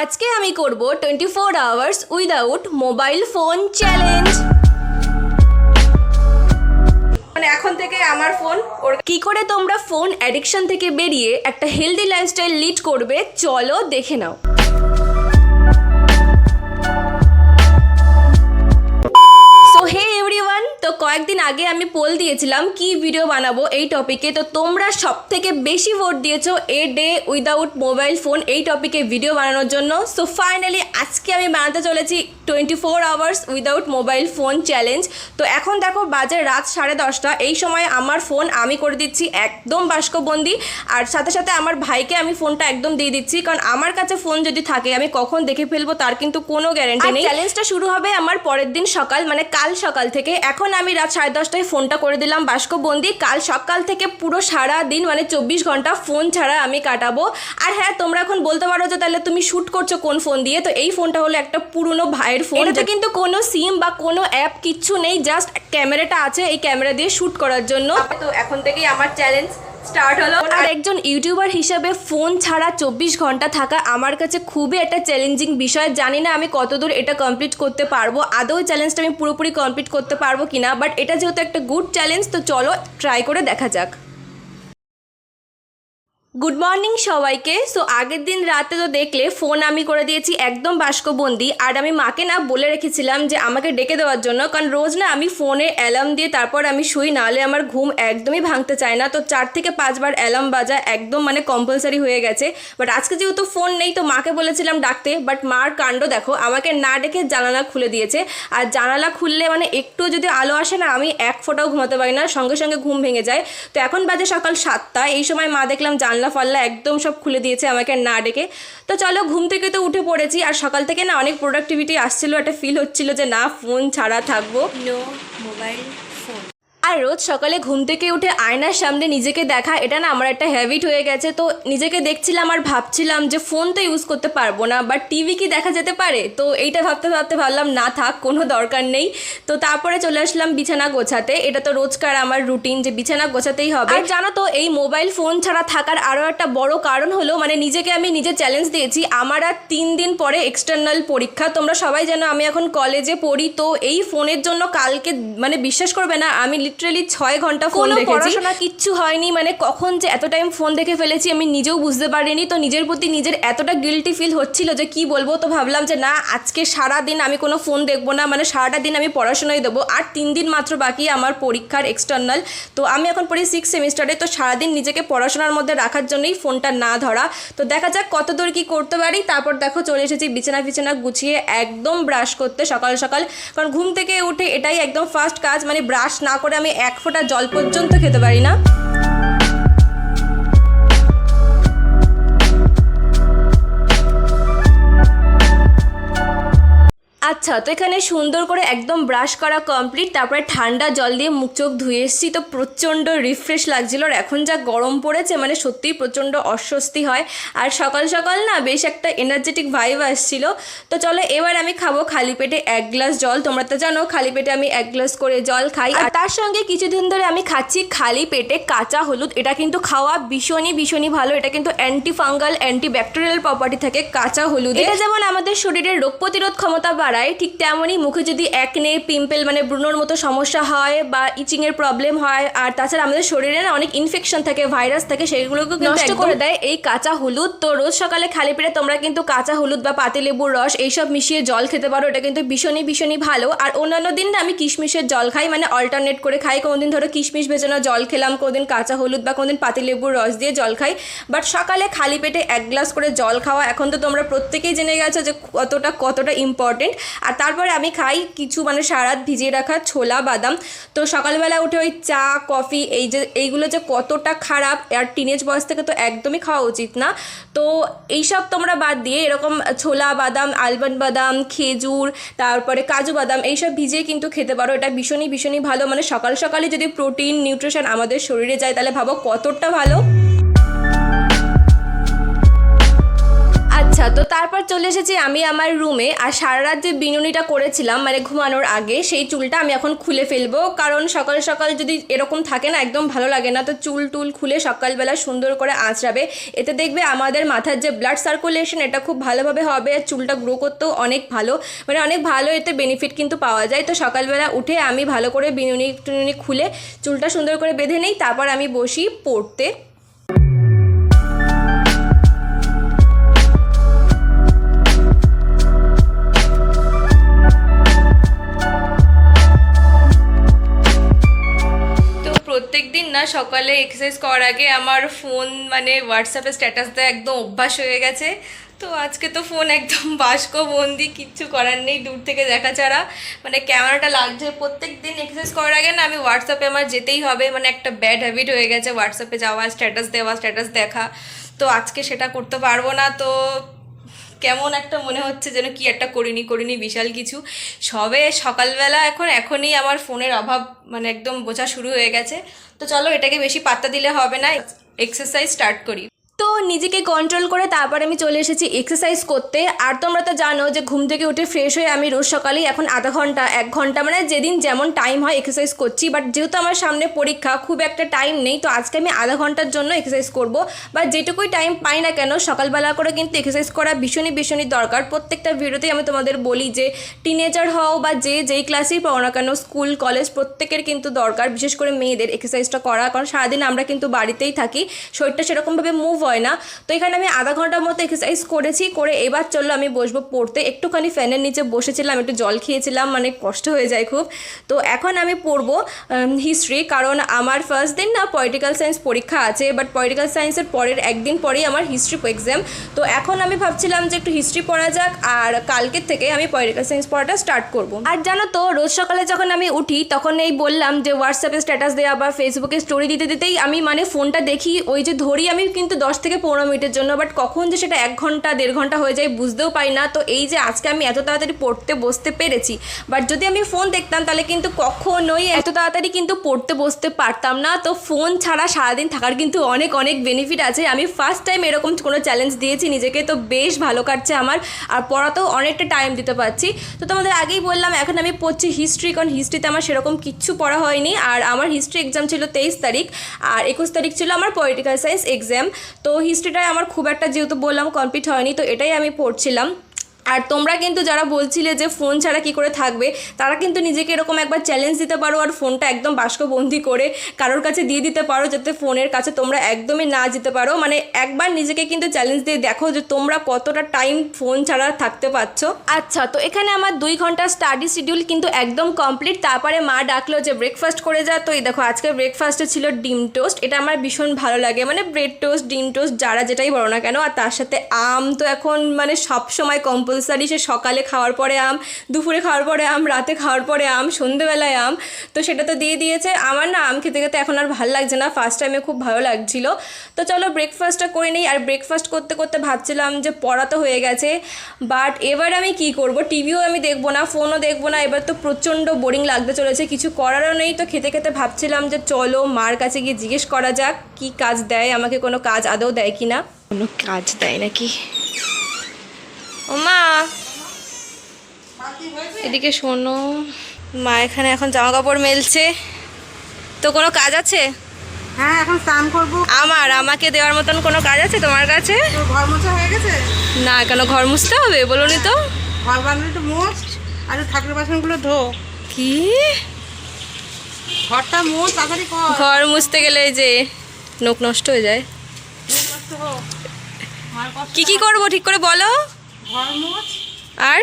আজকে আমি করব 24 hours without mobile phone challenge. মানে এখন থেকে আমার ফোন কি করে তোমরা ফোন অ্যাডিকশন থেকে বেরিয়ে একটা হেলদি লাইফস্টাইল লিড করবে, চলো দেখে নাও। তো কয়েকদিন আগে আমি পোল দিয়েছিলাম কি ভিডিও বানাবো এই টপিকে, তো তোমরা সব থেকে বেশি ভোট দিয়েছো a day without mobile phone এই টপিকে ভিডিও বানানোর জন্য। সো ফাইনালি আজকে আমি বানাতে চলেছি 24 hours without mobile phone challenge. তো এখন দেখো বাজে রাত 10:30, এই সময় আমার ফোন আমি করে দিচ্ছি একদম বাষ্পবন্দি, আর সাথে সাথে আমার ভাইকে আমি ফোনটা একদম দিয়ে দিচ্ছি, কারণ আমার কাছে ফোন যদি থাকে আমি কখন দেখে ফেলবো তার কিন্তু কোনো গ্যারান্টি নেই। চ্যালেঞ্জটা শুরু হবে আমার পরের দিন সকাল, মানে কাল সকাল থেকে। এখন আমি রাত 10:30টায় ফোনটা করে দিলাম বাষ্পবন্দি। কাল সকাল থেকে পুরো সারা দিন মানে 24 ঘন্টা ফোন ছাড়া আমি কাটাবো। আর হ্যাঁ, তোমরা এখন বলতে পারো যে তাহলে তুমি শ্যুট করছো কোন ফোন দিয়ে, তো এই ফোনটা হলো একটা পুরনো ভাইয়ের ফোন, এটাতে কিন্তু কোনো সিম বা কোনো অ্যাপ কিচ্ছু নেই, জাস্ট ক্যামেরাটা আছে, এই ক্যামেরা দিয়ে শ্যুট করার জন্য। তো এখন থেকেই আমার চ্যালেঞ্জ স্টার্ট হলো। আর একজন ইউটিউবার হিসাবে ফোন ছাড়া 24 ঘন্টা থাকা আমার কাছে খুবই একটা চ্যালেঞ্জিং বিষয়। জানি না আমি কতদূর এটা কমপ্লিট করতে পারবো, আদৌ চ্যালেঞ্জটা আমি পুরোপুরি কমপ্লিট করতে পারবো কিনা, বাট এটা যেহেতু একটা গুড চ্যালেঞ্জ তো চলো ট্রাই করে দেখা যাক। গুড মর্নিং সবাইকে। সো আগের দিন রাতে তো দেখলে ফোন আমি করে দিয়েছি একদম বাষ্পবন্দি, আর আমি মাকে না বলে রেখেছিলাম যে আমাকে ডেকে দেওয়ার জন্য, কারণ রোজ না আমি ফোনে অ্যালার্ম দিয়ে তারপর আমি শুই, নাহলে আমার ঘুম একদমই ভাঙতে চায় না। তো 4 থেকে 5 বার অ্যালার্ম বাজা একদম মানে কম্পালসারি হয়ে গেছে। বাট আজকে যেহেতু ফোন নেই তো মাকে বলেছিলাম ডাকতে, বাট মার কাণ্ড দেখো, আমাকে না ডেকে জানালা খুলে দিয়েছে। আর জানালা খুললে মানে একটু যদি আলো আসে না, আমি এক ফোঁটাও ঘুমাতে পারি না, সঙ্গে সঙ্গে ঘুম ভেঙে যায়। তো এখন বাজে সকাল 7টা, এই সময় মা দেখলাম জানলা ফাল্লা একদম সব খুলে দিয়েছে আমাকে না ডেকে। তো চলো ঘুম থেকে তো উঠে পড়েছি, আর সকাল থেকে না অনেক প্রোডাক্টিভিটি আসছিল, একটা ফিল হচ্ছিল যে না ফোন ছাড়া থাকবো, নো মোবাইল ফোন। আর রোজ সকালে ঘুম থেকে উঠে আয়নার সামনে নিজেকে দেখা, এটা না আমার একটা হ্যাবিট হয়ে গেছে। তো নিজেকে দেখছিলাম আর ভাবছিলাম যে ফোন তো ইউজ করতে পারবো না, বাট টিভি কি দেখা যেতে পারে, তো এইটা ভাবতে ভাবতে ভাবলাম না থাক, কোনো দরকার নেই। তো তারপরে চলে আসলাম বিছানা গোছাতে। এটা তো রোজকার আমার রুটিন যে বিছানা গোছাতেই হবে। আর জানো তো এই মোবাইল ফোন ছাড়া থাকার আরও একটা বড় কারণ হলো, মানে নিজেকে আমি নিজে চ্যালেঞ্জ দিয়েছি, আমার আর 3 দিন পরে এক্সটার্নাল পরীক্ষা। তোমরা সবাই জানো আমি এখন কলেজে পড়ি, তো এই ফোনের জন্য কালকে মানে বিশ্বাস করবে না আমি লিটারালি 6 ঘন্টা ফোন দেখেছি, পড়াশোনা কিচ্ছু হয়নি, মানে কখন যে এত টাইম ফোন দেখে ফেলেছি আমি নিজেও বুঝতে পারিনি। তো নিজের প্রতি নিজের এতটা গিল্টি ফিল হচ্ছিল যে কি বলবো, তো ভাবলাম যে না আজকে সারা দিন আমি কোনো ফোন দেখবো না, মানে সারাটা দিন আমি পড়াশোনায় দেবো। আর 3 দিন মাত্র বাকি আমার পরীক্ষার এক্সটার্নাল। তো আমি এখন পড়ি 6 সেমিস্টারে, তো সারাদিন নিজেকে পড়াশোনার মধ্যে রাখার জন্যই ফোনটা না ধরা। তো দেখা যাক কতদূর কি করতে পারি। তারপর দেখো চলে এসেছি বিছানা গুছিয়ে একদম ব্রাশ করতে সকাল সকাল, কারণ ঘুম থেকে উঠে এটাই একদম ফার্স্ট কাজ, মানে ব্রাশ না করে আমি এক ফোঁটা জল পর্যন্ত খেতে পারি না। আচ্ছা, তো এখানে সুন্দর করে একদম ব্রাশ করা কমপ্লিট, তারপরে ঠান্ডা জল দিয়ে মুখ চোখ ধুয়ে এসেছি। তো প্রচণ্ড রিফ্রেশ লাগছিল, আর এখন যা গরম পড়েছে মানে সত্যিই প্রচণ্ড অস্বস্তি হয়। আর সকাল সকাল না বেশ একটা এনার্জেটিক ভাইব আসছিল। তো চলো এবার আমি খাবো খালি পেটে 1 গ্লাস জল। তোমরা তো জানো খালি পেটে আমি 1 গ্লাস করে জল খাই, আর তার সঙ্গে কিছুদিন ধরে আমি খাচ্ছি খালি পেটে কাঁচা হলুদ। এটা কিন্তু খাওয়া ভীষণই ভালো, এটা কিন্তু anti fungal anti bacterial property থাকে কাঁচা হলুদ। এটা যেমন আমাদের শরীরের রোগ প্রতিরোধ ক্ষমতা বাড়ায়, ঠিক তেমনই মুখে যদি একনে পিম্পল মানে ব্রণর মতো সমস্যা হয় বা ইচিংয়ের প্রবলেম হয়, আর তাছাড়া আমাদের শরীরে না অনেক ইনফেকশন থাকে, ভাইরাস থাকে, সেগুলোকে নষ্ট করে দেয় এই কাঁচা হলুদ। তো রোজ সকালে খালি পেটে তোমরা কিন্তু কাঁচা হলুদ বা পাতিলেবুর রস এইসব মিশিয়ে জল খেতে পারো, এটা কিন্তু ভীষণই ভালো। আর অন্যান্য দিন না আমি কিশমিশের জল খাই, মানে অল্টারনেট করে খাই, কোনোদিন ধরো কিশমিশ ভেজানো জল খেলাম, কোনোদিন কাঁচা হলুদ বা কোনোদিন পাতিলেবুর রস দিয়ে জল খাই। বাট সকালে খালি পেটে 1 গ্লাস করে জল খাওয়া এখন তো তোমরা প্রত্যেকেই জেনে গেছো যে কতটা ইম্পর্টেন্ট। আর তারপরে আমি খাই কিছু মানে সারা রাত ভিজিয়ে রাখা ছোলা বাদাম। তো সকালবেলা উঠে ওই চা কফি এইগুলো যে কতটা খারাপ, আর টিনেজ বয়স থেকে তো একদমই খাওয়া উচিত না। তো এইসব তোমরা বাদ দিয়ে এরকম ছোলা বাদাম, আলমন্ড বাদাম, খেজুর, তারপরে কাজু বাদাম এইসব ভিজিয়ে কিন্তু খেতে পারো, এটা ভীষণই ভালো। মানে সকাল সকালে যদি প্রোটিন নিউট্রিশন আমাদের শরীরে যায় তাহলে ভাবো কতটা ভালো। আচ্ছা, তো তারপর চলে এসেছি আমি আমার রুমে। আর সারা রাত যে বিনুনিটা করেছিলাম মানে ঘুমানোর আগে, সেই চুলটা আমি এখন খুলে ফেলবো, কারণ সকাল সকাল যদি এরকম থাকে না একদম ভালো লাগে না। তো চুল টুল খুলে সকালবেলা সুন্দর করে আঁচড়াবে, এতে দেখবে আমাদের মাথার যে ব্লাড সার্কুলেশন এটা খুব ভালোভাবে হবে, আর চুলটা গ্রো করতেও অনেক ভালো, মানে অনেক ভালো এতে বেনিফিট কিন্তু পাওয়া যায়। তো সকালবেলা উঠে আমি ভালো করে বিনুনি টিনুনি খুলে চুলটা সুন্দর করে বেঁধে নেই, তারপর আমি বসি পড়তে। প্রত্যেক দিন না সকালে এক্সারসাইজ করার আগে আমার ফোন মানে হোয়াটসঅ্যাপে স্ট্যাটাস দেওয়া একদম অভ্যাস হয়ে গেছে। তো আজকে তো ফোন একদম বাষ্পবন্দি, কিচ্ছু করার নেই, দূর থেকে দেখা ছাড়া মানে ক্যামেরাটা লাগছে। প্রত্যেক দিন এক্সারসাইজ করার আগে না আমি হোয়াটসঅ্যাপে আমার যেতেই হবে, মানে একটা ব্যাড হ্যাবিট হয়ে গেছে হোয়াটসঅ্যাপে যাওয়া, স্ট্যাটাস দেওয়া, স্ট্যাটাস দেখা। তো আজকে সেটা করতে পারবো না। তো কেমন একটা মনে হচ্ছে যেন কি একটা করিনি বিশাল কিছু। সবে সকালবেলা এখনই আমার ফোনের অভাব মানে একদম বোঝা শুরু হয়ে গেছে। তো চলো এটাকে বেশি পাত্তা দিলে হবে না, এক্সারসাইজ স্টার্ট করি। তো নিজেকে কন্ট্রোল করে তারপর আমি চলে এসেছি এক্সারসাইজ করতে। আর তোমরা তো জানো যে ঘুম থেকে উঠে ফ্রেশ হয়ে আমি রোজ সকালেই এখন আধা ঘন্টা 1 ঘন্টা মানে যেদিন যেমন টাইম হয় এক্সারসাইজ করছি। বাট যেহেতু আমার সামনে পরীক্ষা, খুব একটা টাইম নেই, তো আজকে আমি আধা ঘন্টার জন্য এক্সারসাইজ করব। বা যেটুকুই টাইম পাই না কেন সকালবেলা করে কিন্তু এক্সারসাইজ করা ভীষণই দরকার। প্রত্যেকটা ভিডিওতেই আমি তোমাদের বলি যে টিনেজার হও বা যেই ক্লাসেই পড়ো না কেন, স্কুল কলেজ প্রত্যেকের কিন্তু দরকার, বিশেষ করে মেয়েদের এক্সারসাইজটা করা, কারণ সারাদিন আমরা কিন্তু বাড়িতেই থাকি, শরীরটা সেরকমভাবে মুভ হয় না। তো এখানে আমি আধা ঘন্টার মতো এক্সারসাইজ করেছি, করে এবার চললো আমি বসবো পড়তে। একটুখানি ফ্যানের নিচে বসেছিলাম, একটু জল খেয়েছিলাম, মানে কষ্ট হয়ে যায় খুব। তো এখন আমি পড়বো হিস্ট্রি, কারণ আমার ফার্স্ট দিন না পলিটিক্যাল সায়েন্স পরীক্ষা আছে, বাট পলিটিক্যাল সায়েন্সের পরের একদিন পরেই আমার হিস্ট্রি এক্সাম। তো এখন আমি ভাবছিলাম যে একটু হিস্ট্রি পড়া যাক, আর কালকের থেকে আমি পলিটিক্যাল সায়েন্স পড়াটা স্টার্ট করবো। আর জানো তো রোজ সকালে যখন আমি উঠি তখন এই বললাম যে হোয়াটসঅ্যাপে স্ট্যাটাস দেওয়া বা ফেসবুকে স্টোরি দিতেই আমি মানে ফোনটা দেখি, ওই যে ধরি আমি কিন্তু 10 থেকে 15 মিনিটের জন্য, বাট কখন যে সেটা 1 ঘন্টা 1.5 ঘন্টা হয়ে যায় বুঝতেও পারি না। তো এই যে আজকে আমি এত তাড়াতাড়ি পড়তে বসতে পেরেছি, বাট যদি আমি ফোন দেখতাম তাহলে কিন্তু কখনোই এত তাড়াতাড়ি কিন্তু পড়তে বসতে পারতাম না। তো ফোন ছাড়া সারাদিন থাকার কিন্তু অনেক বেনিফিট আছে। আমি ফার্স্ট টাইম এরকম কোনো চ্যালেঞ্জ দিয়েছি নিজেকে, তো বেশ ভালো কাটছে আমার, আর পড়াতেও অনেকটা টাইম দিতে পারছি। তো তোমাদের আগেই বললাম এখন আমি পড়ছি হিস্ট্রি, কারণ হিস্ট্রিতে আমার সেরকম কিচ্ছু পড়া হয়নি। আর আমার হিস্ট্রি এক্সাম ছিল 23 তারিখ, আর 21 তারিখ ছিল আমার পলিটিক্যাল সায়েন্স এক্সাম। তো হিস্ট্রিটাই আমার খুব একটা যেহেতু বললাম কমপ্লিট হয়নি, তো এটাই আমি পড়ছিলাম। আর তোমরা কিন্তু যারা বলছিলে যে ফোন ছাড়া কি করে থাকবে, তারা কিন্তু নিজেকে এরকম একবার চ্যালেঞ্জ দিতে পারো, আর ফোনটা একদম বাষ্পবন্দি করে কারোর কাছে দিয়ে দিতে পারো, যাতে ফোনের কাছে তোমরা একদমই না যেতে পারো। মানে একবার নিজেকে কিন্তু চ্যালেঞ্জ দিয়ে দেখো যে তোমরা কতটা টাইম ফোন ছাড়া থাকতে পারছো। আচ্ছা, তো এখানে আমার 2 ঘন্টা স্টাডি শিডিউল কিন্তু একদম কমপ্লিট। তারপরে মা ডাকলো যে ব্রেকফাস্ট করে যা। তো এই দেখো আজকে ব্রেকফাস্টে ছিল ডিম টোস্ট, এটা আমার ভীষণ ভালো লাগে, মানে ব্রেড টোস্ট ডিম টোস্ট যারা যেটাই বলো না কেন। আর তার সাথে আম তো এখন মানে সবসময় কম্পালসারি, সে সকালে খাওয়ার পরে আম, দুপুরে খাওয়ার পরে আম, রাতে খাওয়ার পরে আম, সন্ধেবেলায় আম, তো সেটা তো দিয়ে দিয়েছে। আমার না আম খেতে খেতে এখন আর ভালো লাগছে না, ফার্স্ট টাইমে খুব ভালো লাগছিল। তো চলো ব্রেকফাস্টটা করে নিই। আর ব্রেকফাস্ট করতে করতে ভাবছিলাম যে পড়া তো হয়ে গেছে, বাট এবার আমি কি করব, টিভিও আমি দেখবো না, ফোনও দেখবো না, এবার তো প্রচণ্ড বোরিং লাগতে চলেছে, কিছু করারও নেই। তো খেতে খেতে ভাবছিলাম যে চলো মার কাছে গিয়ে জিজ্ঞেস করা যাক কি কাজ দেয় আমাকে, কোনো কাজ আদৌ দেয় কি না। কোনো কাজ দেয় নাকি? ও মা, এদিকে শোনো। মা এখানে এখন জামা কাপড় মেলছে। তো কোনো কাজ আছে? হ্যাঁ, এখন স্নান করবো। আমাকে দেওয়ার মতন কোনো কাজ আছে তোমার কাছে? তোর ঘর মোছা হয়ে গেছে? না, কেন ঘর মুছতে হবে বলোনি তো? ঘর বানালে একটু মোছ, আর ঠাকুরের বাসনগুলো ধো। কি ঘরটা মোছ, তাড়াতাড়ি কর। ঘর মুছতে গেলে এই যে নোক নষ্ট হয়ে যায়। কি করবো ঠিক করে বলো? ঘর মোছ আর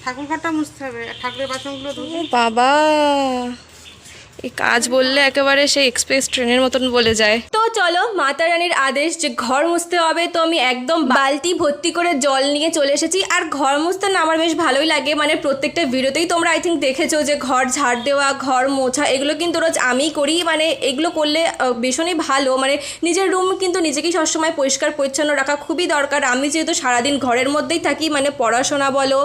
ঠাকুর ঘরটা মুছতে হবে, আর ঠাকুরের বাসনগুলো ধো। বাবা, এই কাজ বললে একেবারে সেই এক্সপ্রেস ট্রেনের মতন বলে যায়। তো চলো মাতা রানীর আদেশ যে ঘর মুছতে হবে, তো আমি একদম বালতি ভর্তি করে জল নিয়ে চলে এসেছি। আর ঘর মুছতে না আমার বেশ ভালোই লাগে, মানে প্রত্যেকটা ভিডিওতেই তোমরা আই থিঙ্ক দেখেছো যে ঘর ঝাড় দেওয়া, ঘর মোছা, এগুলো কিন্তু রোজ আমিই করি। মানে এগুলো করলে ভীষণই ভালো, মানে নিজের রুম কিন্তু নিজেকেই সবসময় পরিষ্কার পরিচ্ছন্ন রাখা খুবই দরকার। আমি যেহেতু সারাদিন ঘরের মধ্যেই থাকি, মানে পড়াশোনা বলো,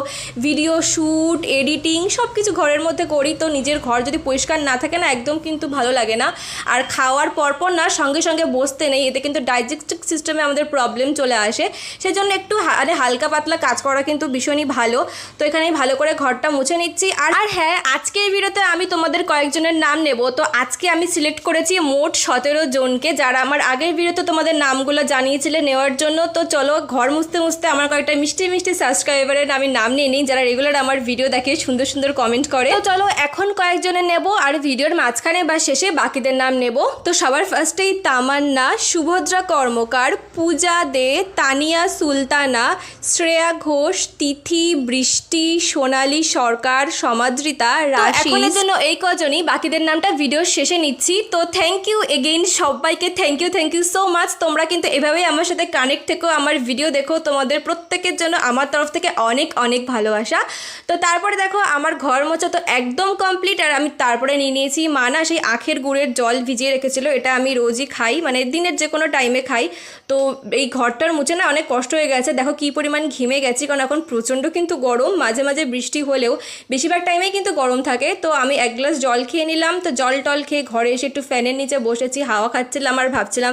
ভিডিও শ্যুট, এডিটিং সব কিছু ঘরের মধ্যে করি, তো নিজের ঘর যদি পরিষ্কার না থাকে না একদম কিন্তু ভালো লাগে না। আর খাওয়ার পরপর না সঙ্গে সঙ্গে বসতে নেই, এতে কিন্তু ডাইজেস্টিভ সিস্টেমে আমাদের প্রবলেম চলে আসে। সেজন্য একটু হালকা পাতলা কাজ করা কিন্তু ভীষণই ভালো। তো এখানে ভালো করে ঘরটা মুছে নিচ্ছি। আর হ্যাঁ, আজকের ভিডিওতে আমি তোমাদের কয়েকজনের নাম নেব। তো আজকে আমি সিলেক্ট করেছি মোট 17 জনকে, যারা আমার আগের ভিডিওতে তোমাদের নামগুলো জানিয়েছিলে নেওয়ার জন্য। তো চলো ঘর মুছতে মুছতে আমার কয়েকটা মিষ্টি মিষ্টি সাবস্ক্রাইবারের আমি নাম নিয়ে নিই, যারা রেগুলার আমার ভিডিও দেখে সুন্দর সুন্দর কমেন্ট করে। তো চলো এখন কয়েকজনের নেব, আর ভিডিওর মাঝখানে বা শেষে বাকিদের নাম নেব। তো সবার ফার্স্টেই তামান্না, শুভদ্রা কর্মকার, পূজা দে, তানিয়া সুলতানা, শ্রেয়া ঘোষ, তিথি, বৃষ্টি, সোনালী সরকার, সমাদৃতা, রাশি। এখনের জন্য এই কজনই, বাকিদের নামটা ভিডিওর শেষে নিচ্ছি। তো থ্যাংক ইউ এগেইন সবাইকে, থ্যাংক ইউ সো মাচ। তোমরা কিন্তু এভাবেই আমার সাথে কানেক্ট থেকো, আমার ভিডিও দেখো। তোমাদের প্রত্যেকের জন্য আমার তরফ থেকে অনেক অনেক ভালোবাসা। তো তারপরে দেখো আমার ঘর মোছা তো একদম কমপ্লিট। আর আমি তারপরে নিয়ে নিয়েছি, মা না সেই আখের গুড়ের জল ভিজিয়ে রেখেছিল, এটা আমি রোজই খাই, মানে দিনের যে কোনো টাইমে খাই। তো এই ঘরটার মুছে না অনেক কষ্ট হয়ে গেছে, দেখো কী পরিমাণ ঘেমে গেছি, কারণ এখন প্রচণ্ড কিন্তু গরম। মাঝে মাঝে বৃষ্টি হলেও বেশিরভাগ টাইমেই কিন্তু গরম থাকে। তো আমি এক গ্লাস জল খেয়ে নিলাম। তো জল টল খেয়ে ঘরে এসে একটু ফ্যানের নিচে বসেছি, হাওয়া খাচ্ছিলাম আর ভাবছিলাম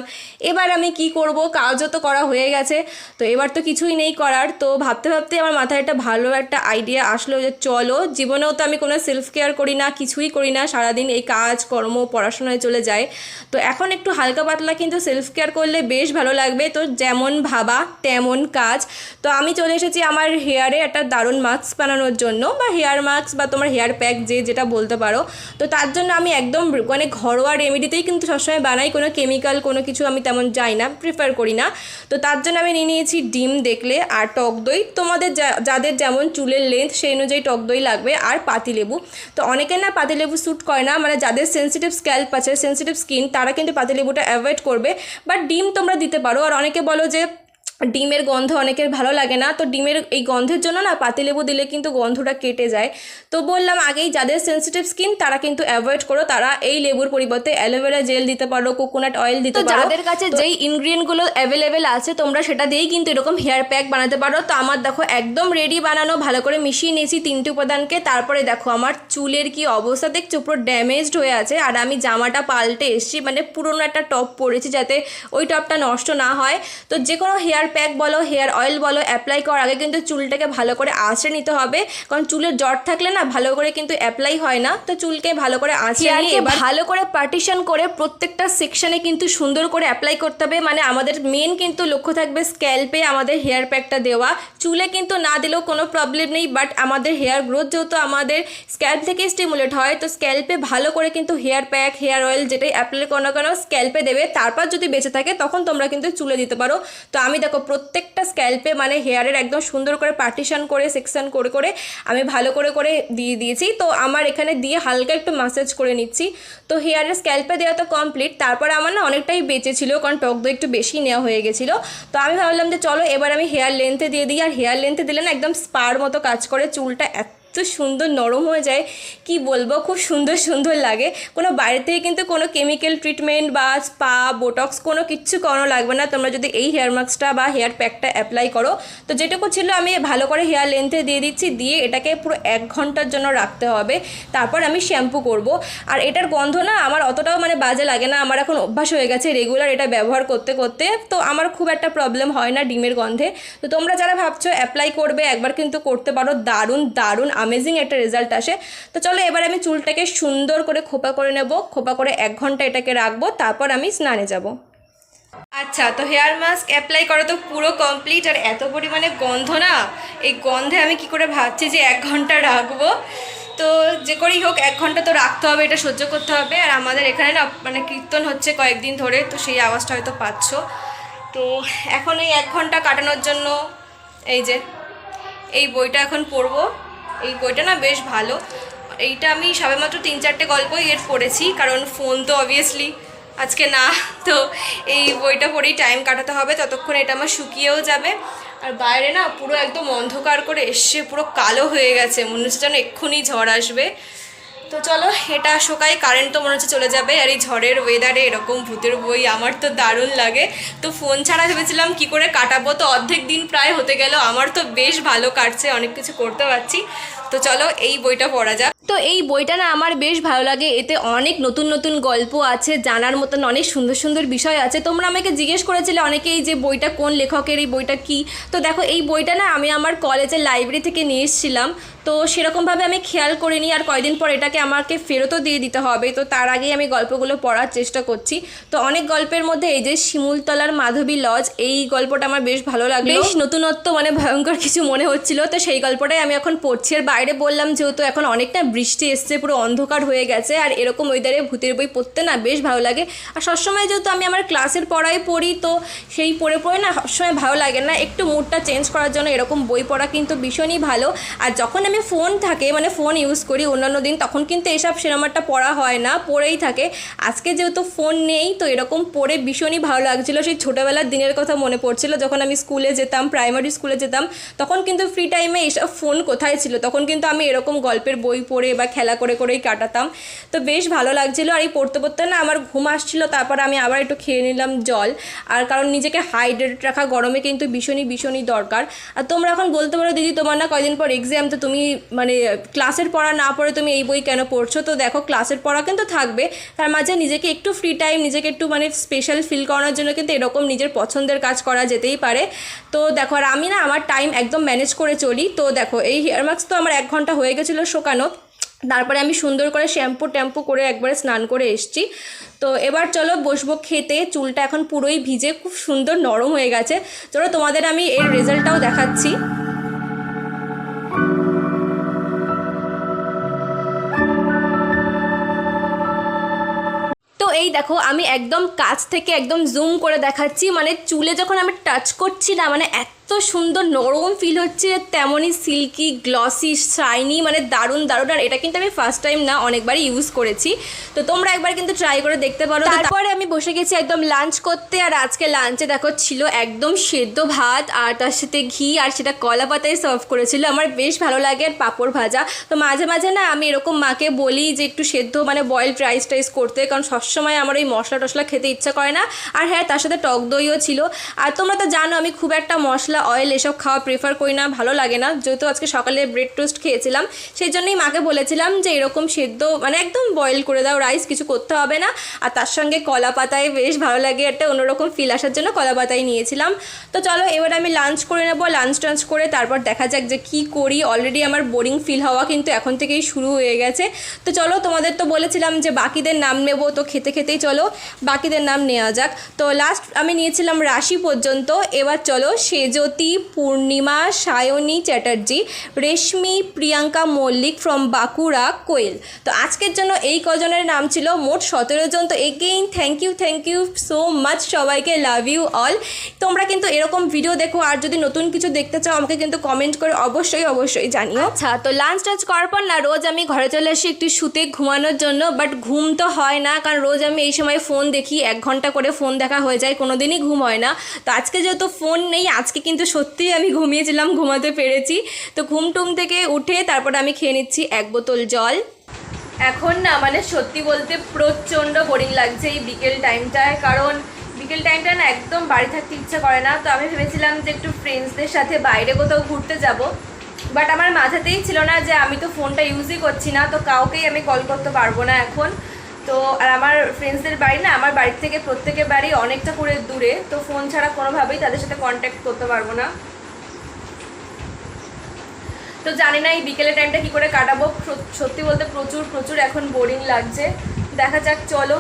এবার আমি কি করব, কাজও তো করা হয়ে গেছে, তো এবার তো কিছুই নেই করার। তো ভাবতে ভাবতে আমার মাথায় একটা ভালো একটা আইডিয়া আসলো যে চলো, জীবনেও তো আমি কোনো সেলফ কেয়ার করি না, কিছুই করি না, সারাদিন এই কাজ কর্ম পড়াশোনায় চলে যায়। তো এখন একটু হালকা পাতলা কিন্তু সেলফ কেয়ার করলে বেশ ভালো লাগবে। তো যেমন ভাবা তেমন কাজ। তো আমি চলে এসেছি আমার হেয়ারে একটা দারুণ মাস্ক বানানোর জন্য, বা হেয়ার মাস্ক বা তোমার হেয়ার প্যাক যে যেটা বলতে পারো। তো তার জন্য আমি একদম মানে ঘরোয়া রেমেডিতেই কিন্তু সবসময় বানাই, কোনো কেমিক্যাল কোনো কিছু আমি তেমন যাই না, প্রিফার করি না। তো তার জন্য আমি নিয়ে নিয়েছি ডিম দেখলে আর টক দই, তোমাদের যাদের যেমন চুলের লেন্থ সেই অনুযায়ী টক দই লাগবে, আর পাতিলেবু। তো অনেকে না পাতিলেবু স্যুট করে না, মানে যাদের সেন্সিটিভ স্ক্যাল্প আছে, সেন্সিটিভ স্কিন, তারা কিন্তু পাতিলেবুটা অ্যাভয়েড করবে। বাট ডিম তোমরা দিতে পারো। আর অনেকে বলো যে ডিমের গন্ধ অনেকের ভালো লাগে না, তো ডিমের এই গন্ধের জন্য না পাতিলেবু দিলে কিন্তু গন্ধটা কেটে যায়। তো বললাম আগেই, যাদের সেন্সিটিভ স্কিন তারা কিন্তু অ্যাভয়েড করো, তারা এই লেবুর পরিবর্তে অ্যালোভেরা জেল দিতে পারো, কোকোনাট অয়েল দিতে পারো। যাদের কাছে যেই ইনগ্রিডিয়েন্টগুলো অ্যাভেলেবেল আছে তোমরা সেটা দিয়েই কিন্তু এরকম হেয়ার প্যাক বানাতে পারো। তো আমার দেখো একদম রেডি বানানো, ভালো করে মিশিয়ে নিয়েছি 3টে উপাদানকে। তারপরে দেখো আমার চুলের কি অবস্থা দেখছো, পুরো ড্যামেজড হয়ে আছে। আর আমি জামাটা পাল্টে এসেছি, মানে পুরোনো একটা টপ পরেছি যাতে ওই টপটা নষ্ট না হয়। তো যে কোনো হেয়ার প্যাক বলো হেয়ার অয়েল বলো অ্যাপ্লাই করার আগে কিন্তু চুলটাকে ভালো করে আঁচড়ে নিতে হবে, কারণ চুলের জট থাকলে না ভালো করে কিন্তু অ্যাপ্লাই হয় না। তো চুলকে ভালো করে আঁচড়ে নিয়ে ভালো করে পার্টিশন করে প্রত্যেকটা সেকশনে কিন্তু সুন্দর করে অ্যাপ্লাই করতে হবে। মানে আমাদের মেন কিন্তু লক্ষ্য থাকবে স্ক্যাল্পে আমাদের হেয়ার প্যাকটা দেওয়া, চুলে কিন্তু না দিলেও কোনো প্রবলেম নেই। বাট আমাদের হেয়ার গ্রোথ যেহেতু আমাদের স্ক্যাল্প থেকে স্টিমুলেট হয়, তো স্ক্যাল্পে ভালো করে কিন্তু হেয়ার প্যাক হেয়ার অয়েল যেটাই অ্যাপ্লাই করো না কেন স্ক্যাল্পে দেবে। তারপর যদি বেঁচে থাকে তখন তোমরা কিন্তু চুলে দিতে পারো। তো আমি দেখো প্রত্যেকটা স্ক্যাল্পে মানে হেয়ারের একদম সুন্দর করে পার্টিশন করে সেকশন করে করে আমি ভালো করে করে দিয়ে দিয়েছি। তো আমার এখানে দিয়ে হালকা একটু ম্যাসাজ করে নিচ্ছি। তো হেয়ারের স্ক্যাল্পে দেওয়া তো কমপ্লিট। তারপরে আমার না অনেকটাই বেঁচেছিল, কারণ টক দই একটু বেশি নেওয়া হয়ে গেছিলো। তো আমি ভাবলাম যে চলো এবার আমি হেয়ার লেন্থে দিয়ে দিই। আর হেয়ার লেন্থে দিলে না একদম স্পার মতো কাজ করে, চুলটা এত সুন্দর নরম হয়ে যায়, কি বলবো, খুব সুন্দর সুন্দর লাগে। কোনো বাইরে থেকে কিন্তু কোনো কেমিক্যাল ট্রিটমেন্ট বা স্পা বোটক্স কোনো কিচ্ছু করানো লাগবে না তোমরা যদি এই হেয়ার মাস্কটা বা হেয়ার প্যাকটা অ্যাপ্লাই করো। তো যেটুকু ছিল আমি ভালো করে হেয়ার লেন্থে দিয়ে দিচ্ছি, দিয়ে এটাকে পুরো 1 ঘন্টার জন্য রাখতে হবে। তারপর আমি শ্যাম্পু করব। আর এটার গন্ধ না আমার অতটাও মানে বাজে লাগে না, আমার এখন অভ্যাস হয়ে গেছে রেগুলার এটা ব্যবহার করতে করতে। তো আমার খুব একটা প্রবলেম হয় না ডিমের গন্ধে। তো তোমরা যারা ভাবছো অ্যাপ্লাই করবে একবার কিন্তু করতে পারো, দারুণ দারুণ অ্যামেজিং একটা রেজাল্ট আসে। তো চলো এবার আমি চুলটাকে সুন্দর করে খোপা করে নেব, খোপা করে 1 ঘন্টা এটাকে রাখবো, তারপর আমি স্নানে যাব। আচ্ছা, তো হেয়ার মাস্ক অ্যাপ্লাই করা তো পুরো কমপ্লিট। আর এত পরিমাণে গন্ধ না, এই গন্ধে আমি কি করে ভাবছি যে 1 ঘন্টা রাখবো। তো যে করেই হোক 1 ঘন্টা তো রাখতে হবে, এটা সহ্য করতে হবে। আর আমাদের এখানে না মানে কীর্তন হচ্ছে কয়েকদিন ধরে, তো সেই আওয়াজটা হয়তো পাচ্ছ। তো এখন এই 1 ঘন্টা কাটানোর জন্য এই যে এই বইটা এখন পড়বো। এই বইটা না বেশ ভালো, এইটা আমি সবেমাত্র 3-4টে গল্পই এর পড়েছি, কারণ ফোন তো অবভিয়াসলি আজকে না। তো এই বইটা পড়েই টাইম কাটাতে হবে, ততক্ষণ এটা আমার শুকিয়েও যাবে। আর বাইরে না পুরো একদম অন্ধকার করে এসে পুরো কালো হয়ে গেছে, মনে হচ্ছে যেন এক্ষুনি ঝড় আসবে। তো চলো এটা শোকাই, কারেন্ট তো মনে হচ্ছে চলে যাবে। আর এই ঝড়ের ওয়েদারে এরকম ভূতের বই আমার তো দারুণ লাগে। তো ফোন ছাড়া ভেবেছিলাম কি করে কাটাবো, তো অর্ধেক দিন প্রায় হতে গেল, আমার তো বেশ ভালো কাটছে, অনেক কিছু করতে পারছি। তো চলো এই বইটা পড়া যাক। তো এই বইটা না আমার বেশ ভালো লাগে, এতে অনেক নতুন নতুন গল্প আছে, জানার মতন অনেক সুন্দর সুন্দর বিষয় আছে। তোমরা আমাকে জিজ্ঞেস করেছিলে অনেকেই যে বইটা কোন লেখকের, এই বইটা কি। তো দেখো এই বইটা না আমি আমার কলেজের লাইব্রেরি থেকে নিয়ে এসেছিলাম, তো সেরকমভাবে আমি খেয়াল করিনি, আর কয়দিন পর এটাকে আমাকে ফেরতও দিয়ে দিতে হবে। তো তার আগেই আমি গল্পগুলো পড়ার চেষ্টা করছি। তো অনেক গল্পের মধ্যে এই যে শিমুলতলার মাধবী লজ, এই গল্পটা আমার বেশ ভালো লাগলো, বেশ নতুনত্ব, মানে ভয়ঙ্কর কিছু মনে হচ্ছিল। তো সেই গল্পটাই আমি এখন পড়ছি। আর বাইরে বললাম যেহেতু এখন অনেকটা বৃষ্টি এসছে, পুরো অন্ধকার হয়ে গেছে, আর এরকম ওয়েদারে ভূতের বই পড়তে না বেশ ভালো লাগে। আর সবসময় যেহেতু আমি আমার ক্লাসের পড়াই পড়ি, তো সেই পড়ে পড়ে না সবসময় ভালো লাগে না, একটু মুডটা চেঞ্জ করার জন্য এরকম বই পড়া কিন্তু ভীষণই ভালো। আর যখন আমি ফোন থাকে, মানে ফোন ইউজ করি অন্যান্য দিন, তখন কিন্তু এসব সিনেমাটা পড়া হয় না, পড়েই থাকে। আজকে যেহেতু ফোন নেই, তো এরকম পড়ে ভীষণই ভালো লাগছিলো। সেই ছোটোবেলার দিনের কথা মনে পড়ছিল, যখন আমি স্কুলে যেতাম, প্রাইমারি স্কুলে যেতাম, তখন কিন্তু ফ্রি টাইমে এসব ফোন কোথায় ছিল, তখন কিন্তু আমি এরকম গল্পের বই পড়ে বা খেলা করে করেই কাটাতাম। তো বেশ ভালো লাগছিলো। আর এই পড়তে পড়তে না আমার ঘুম আসছিলো, তারপর আমি আবার একটু খেয়ে নিলাম জল, আর কারণ নিজেকে হাইড্রেট রাখা গরমে কিন্তু ভীষণই দরকার। আর তোমরা এখন বলতে পারো দিদি তোমার না কয়দিন পর এক্সাম, তো তুমি মানে ক্লাসের পড়া না পড়ে তুমি এই বই কেন পড়ছো? তো দেখো ক্লাসের পড়া কিন্তু থাকবে, তার মাঝে নিজেকে একটু ফ্রি টাইম, নিজেকে একটু মানে স্পেশাল ফিল করানোর জন্য কিন্তু এরকম নিজের পছন্দের কাজ করা যেতেই পারে। তো দেখো, আর আমি না আমার টাইম একদম ম্যানেজ করে চলি। তো দেখো এই হেয়ার মাস্ক তো আমার 1 ঘন্টা হয়ে গেছিলো শোকানো, তারপরে আমি সুন্দর করে শ্যাম্পু করে একবারে স্নান করে এসেছি। তো এবার চলো বসবো খেতে। চুলটা এখন পুরোই ভিজে, খুব সুন্দর নরম হয়ে গেছে। চলো তোমাদের আমি এর রেজাল্টটাও দেখাচ্ছি। তো এই দেখো আমি একদম কাছ থেকে একদম জুম করে দেখাচ্ছি, মানে চুলে যখন আমি টাচ করছি না, মানে এত সুন্দর নরম ফিল হচ্ছে, তেমনই সিল্কি, গ্লসি, শাইনি, মানে দারুণ। আর এটা কিন্তু আমি ফার্স্ট টাইম না, অনেকবারই ইউজ করেছি। তো তোমরা একবার কিন্তু ট্রাই করে দেখতে পারো। তারপরে আমি বসে গেছি একদম লাঞ্চ করতে। আর আজকে লাঞ্চে দেখো ছিল একদম সেদ্ধ ভাত, আর তার সাথে ঘি, আর সেটা কলা পাতায় সার্ভ করেছিল। আমার বেশ ভালো লাগে, আর পাঁপড় ভাজা। তো মাঝে মাঝে না আমি এরকম মাকে বলি যে একটু সেদ্ধ মানে বয়েলড রাইস করতে, কারণ সবসময় আমার ওই মশলা টশলা খেতে ইচ্ছা করে না। আর হ্যাঁ, তার সাথে টক দইও ছিল। আর তোমরা তো জানো আমি খুব একটা মশলা, অয়েল এসব খাওয়া প্রেফার করি না, ভালো লাগে না। যেহেতু আজকে সকালে ব্রেড টোস্ট খেয়েছিলাম, সেই জন্যই মাকে বলেছিলাম যে এরকম সেদ্ধ মানে একদম বয়েল করে দাও রাইস, কিছু করতে হবে না। আর তার সঙ্গে কলা পাতায় বেশ ভালো লাগে, একটা অন্যরকম ফিল আসার জন্য কলা পাতায় নিয়েছিলাম। তো চলো এবার আমি লাঞ্চ করে নেবো। লাঞ্চ টাঞ্চ করে তারপর দেখা যাক যে কী করি। অলরেডি আমার বোরিং ফিল হওয়া কিন্তু এখন থেকেই শুরু হয়ে গেছে। তো চলো, তোমাদের তো বলেছিলাম যে বাকিদের নাম নেবো, তো খেতেই চলো বাকিদের নাম নেওয়া যাক। তো লাস্ট আমি নিয়েছিলাম রাশি পর্যন্ত। এবার চলো সেজতি, পূর্ণিমা, সায়নী চ্যাটার্জি, রেশমি, প্রিয়াঙ্কা মল্লিক ফ্রম বাঁকুড়া, কোয়েল। তো আজকের জন্য এই কজনের নাম ছিল, মোট 17 জন। তো again thank you so much সবাইকে, লাভ ইউ অল। তোমরা কিন্তু এরকম ভিডিও দেখো, আর যদি নতুন কিছু দেখতে চাও আমাকে কিন্তু কমেন্ট করে অবশ্যই জানিও। আচ্ছা, তো লাঞ্চ টাঞ্চ করার পর না রোজ আমি ঘরে চলে আসি একটু শুতে ঘুমানোর জন্য, বাট ঘুম তো হয় না, কারণ রোজ আমি এই সময় ফোন দেখি, 1 ঘন্টা করে ফোন দেখা হয়ে যায়, কোনো দিনই ঘুম হয় না। তো আজকে যেহেতু ফোন নেই, আজকে কিন্তু সত্যিই আমি ঘুমিয়েছিলাম, ঘুমাতে পেরেছি। তো ঘুম থেকে উঠে তারপর আমি খেয়ে নিচ্ছি 1 বোতল জল। এখন না মানে সত্যি বলতে প্রচণ্ড বোরিং লাগছে এই বিকেল টাইমটায়, কারণ বিকেল টাইমটা না একদম বাড়ি থাকতে ইচ্ছা করে না। তো আমি ভেবেছিলাম যে একটু ফ্রেন্ডসদের সাথে বাইরে কোথাও ঘুরতে যাব, বাট আমার মাথাতেই ছিল না যে আমি তো ফোনটা ইউজই করছি না, তো কাউকেই আমি কল করতে পারবো না এখন। তো আর আমার ফ্রেন্ডসদের বাড়ি না আমার বাড়ির থেকে প্রত্যেকের বাড়ি অনেকটা করে দূরে, তো ফোন ছাড়া কোনোভাবেই তাদের সাথে কন্ট্যাক্ট করতে পারবো না। তো জানি না এই বিকেলের টাইমটা কী করে কাটাবো। সত্যি বলতে প্রচুর এখন বোরিং লাগছে। দেখা যাক, চলো।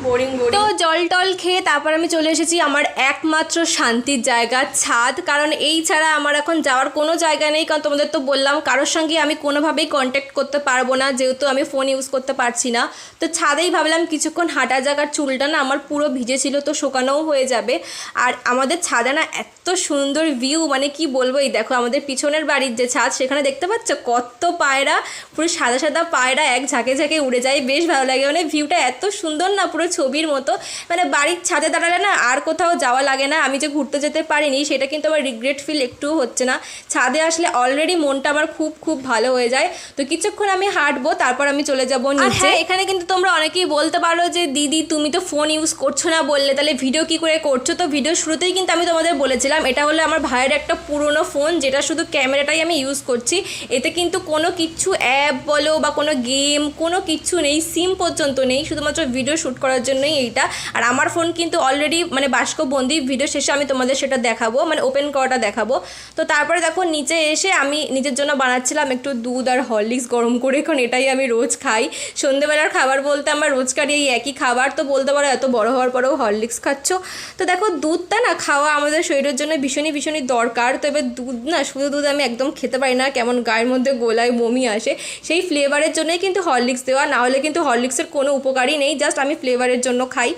বোরিং তো জল টল খেয়ে তারপর আমি চলে এসেছি আমার একমাত্র শান্তির জায়গা, ছাদ। কারণ এই ছাড়া আমার এখন যাওয়ার কোনো জায়গা নেই, কারণ তোমাদের তো বললাম কারোর সঙ্গে আমি কোনোভাবেই কন্ট্যাক্ট করতে পারবো না, যেহেতু আমি ফোন ইউজ করতে পারছি না। তো ছাদেই ভাবলাম কিছুক্ষণ হাঁটা জায়গার, চুলটা না আমার পুরো ভিজেছিল, তো শোকানোও হয়ে যাবে। আর আমাদের ছাদে না এত সুন্দর ভিউ, মানে কি বলবো। এই দেখো আমাদের পিছনের বাড়ির যে ছাদ, সেখানে দেখতে পাচ্ছ কত পায়রা, পুরো সাদা পায়রা এক ঝাঁকে উড়ে যায়, বেশ ভালো লাগে। মানে ভিউটা এত সুন্দর না, পুরো ছবির মতো। মানে বাড়ির ছাদে দাঁড়ালে না আর কোথাও যাওয়া লাগে না, আমি যে ঘুরতে যেতে পারিনি সেটা কিন্তু আমার রিগ্রেট ফিল একটুও হচ্ছে না। ছাদে আসলে অলরেডি মনটা আমার খুব খুব ভালো হয়ে যায়। তো কিছুক্ষণ আমি হাঁটবো, তারপর আমি চলে যাবো নিচে। হ্যাঁ, এখানে কিন্তু তোমরা অনেকেই বলতে পারো যে দিদি তুমি তো ফোন ইউজ করছো না বললে, তাহলে ভিডিও কি করে করছো? তো ভিডিও শুরুতেই কিন্তু আমি তোমাদের বলেছিলাম এটা হলো আমার ভাইয়ের একটা পুরনো ফোন, যেটা শুধু ক্যামেরাটাই আমি ইউজ করছি। এতে কিন্তু কোনো কিছু অ্যাপ বলো বা কোনো গেম কোনো কিছু নেই, সিম পর্যন্ত নেই, শুধুমাত্র ভিডিও শ্যুট করার জন্যই এইটা। আর আমার ফোন কিন্তু অলরেডি মানে বাষ্পবন্দি, ভিডিও শেষে আমি তোমাদের সেটা দেখাবো, মানে ওপেন করাটা দেখাবো। তো তারপরে দেখো নিচে এসে আমি নিজের জন্য বানাচ্ছিলাম একটু দুধ আর হরলিক্স গরম করে, কারণ এটাই আমি রোজ খাই। সন্ধ্যেবেলার খাবার বলতে আমার রোজকারই এই একই খাবার। তো বলতে পারো এত বড় হওয়ার পরেও হরলিক্স খাচ্ছ। তো দেখো দুধটা না খাওয়া আমাদের শরীরের জন্য ভীষণই ভীষণই দরকার। তো এবার দুধ না, শুধু দুধ আমি একদম খেতে পারি না, কেমন গায়ের মধ্যে গোলায় বমি আসে। সেই ফ্লেভারের জন্যই কিন্তু হরলিক্স দেওয়া, না হলে কিন্তু হরলিক্সের কোনো উপকারই নেই, জাস্ট আমি ফ্লেভারের জন্য খাই।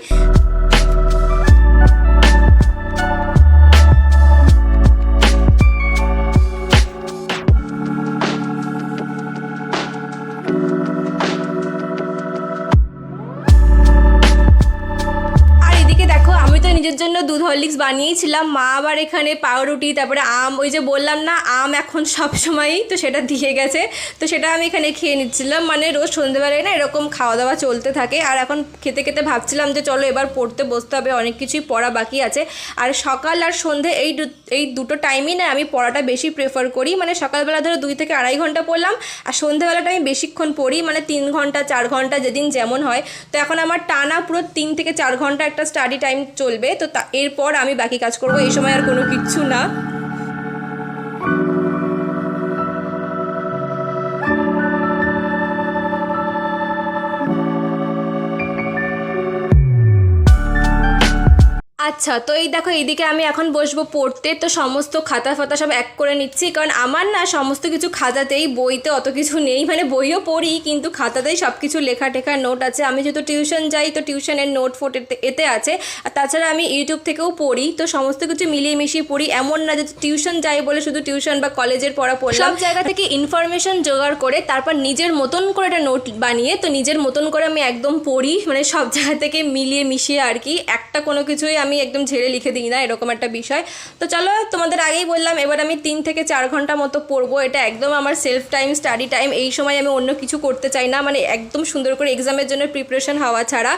নিজের জন্য দুধ হরলিক্স বানিয়েছিলাম, মা আবার এখানে পাউরুটি, তারপরে আম, ওই যে বললাম না আম এখন সব সময়ই, তো সেটা দিয়ে গেছে, তো সেটা আমি এখানে খেয়ে নিচ্ছিলাম। মানে রোজ সন্ধ্যেবেলায় না এরকম খাওয়া দাওয়া চলতে থাকে। আর এখন খেতে খেতে ভাবছিলাম যে চলো এবার পড়তে বসতে হবে, অনেক কিছুই পড়া বাকি আছে। আর সকাল আর সন্ধে এই দুটো টাইমই না আমি পড়াটা বেশি প্রেফার করি। মানে সকালবেলা ধরো 2 থেকে আড়াই ঘন্টা পড়লাম, আর সন্ধ্যেবেলাটা আমি বেশিক্ষণ পড়ি, মানে 3 ঘন্টা 4 ঘন্টা যেদিন যেমন হয়। তো এখন আমার টানা পুরো 3 থেকে 4 ঘন্টা একটা স্টাডি টাইম চলবে। তো এরপর আমি বাকি কাজ করব, এই সময় আর কোনো কিচ্ছু না। আচ্ছা, তো এই দেখো এইদিকে আমি এখন বসবো পড়তে। তো সমস্ত খাতা ফাতা সব এক করে নিচ্ছি, কারণ আমার না সমস্ত কিছু খাতাতেই, বইতে অত কিছু নেই। মানে বইও পড়ি কিন্তু খাতাতেই সব কিছু লেখা টেখা নোট আছে। আমি যেহেতু টিউশন যাই, তো টিউশনের নোট ফোট এতে আছে। আর তাছাড়া আমি ইউটিউব থেকেও পড়ি, তো সমস্ত কিছু মিলিয়ে মিশিয়ে পড়ি। এমন না যে টিউশন যাই বলে শুধু টিউশন বা কলেজের পড়া পড়লাম, সব জায়গা থেকে ইনফরমেশন জোগাড় করে তারপর নিজের মতন করে একটা নোট বানিয়ে, তো নিজের মতন করে আমি একদম পড়ি। মানে সব জায়গা থেকে মিলিয়ে মিশিয়ে আর কি, একটা কোনো কিছুই আমি একদম ঝেড়ে লিখে দিই না, এরকম একটা বিষয়। তো চলো তোমাদের আগেই বললাম এবার আমি 3 থেকে 4 ঘন্টা মতো পড়বো। এটা একদম আমার সেলফ টাইম, স্টাডি টাইম। এই সময় আমি অন্য কিছু করতে চাই না, মানে একদম সুন্দর করে এক্সামের জন্য প্রিপারেশন হওয়া ছাড়া।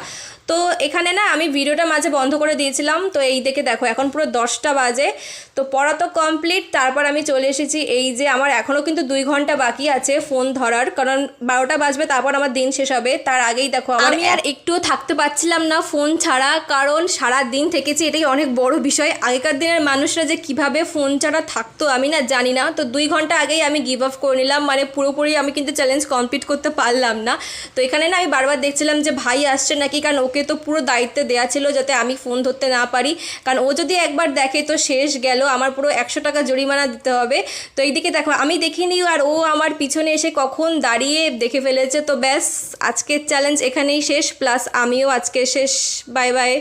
তো এখানে না আমি ভিডিওটা মাঝে বন্ধ করে দিয়েছিলাম, তো এই দেখে দেখো এখন পুরো 10টা বাজে। তো পড়া তো কমপ্লিট, তারপর আমি চলে এসেছি। এই যে আমার এখনও কিন্তু 2 ঘন্টা বাকি আছে ফোন ধরার, কারণ 12টা বাজবে তারপর আমার দিন শেষ হবে। তার আগেই দেখো আমি আর একটুও থাকতে পারছিলাম না ফোন ছাড়া, কারণ সারা দিন থেকেছি, এটাই অনেক বড় বিষয়। আগেকার দিনের মানুষরা যে কিভাবে ফোন ছাড়া থাকতো আমি না জানি না। তো 2 ঘন্টা আগেই আমি গিভ আপ করে নিলাম, মানে পুরোপুরি আমি কিন্তু চ্যালেঞ্জ কমপ্লিট করতে পারলাম না। তো এখানে না আমি বারবার দেখছিলাম যে ভাই আসছে নাকি, কারণ ওকে তো পুরো দায়িত্বে দেওয়া ছিল যাতে আমি ফোন ধরতে না পারি, কারণ ও যদি একবার দেখে তো শেষ গেল, আমার পুরো 100 টাকা জরিমানা দিতে হবে। তো এইদিকে দেখো আমি দেখিনি, আর ও আমার পিছনে এসে কখন দাঁড়িয়ে দেখে ফেলেছে। তো ব্যাস আজকের চ্যালেঞ্জ এখানেই শেষ, প্লাস আমিও আজকে শেষ। Bye bye.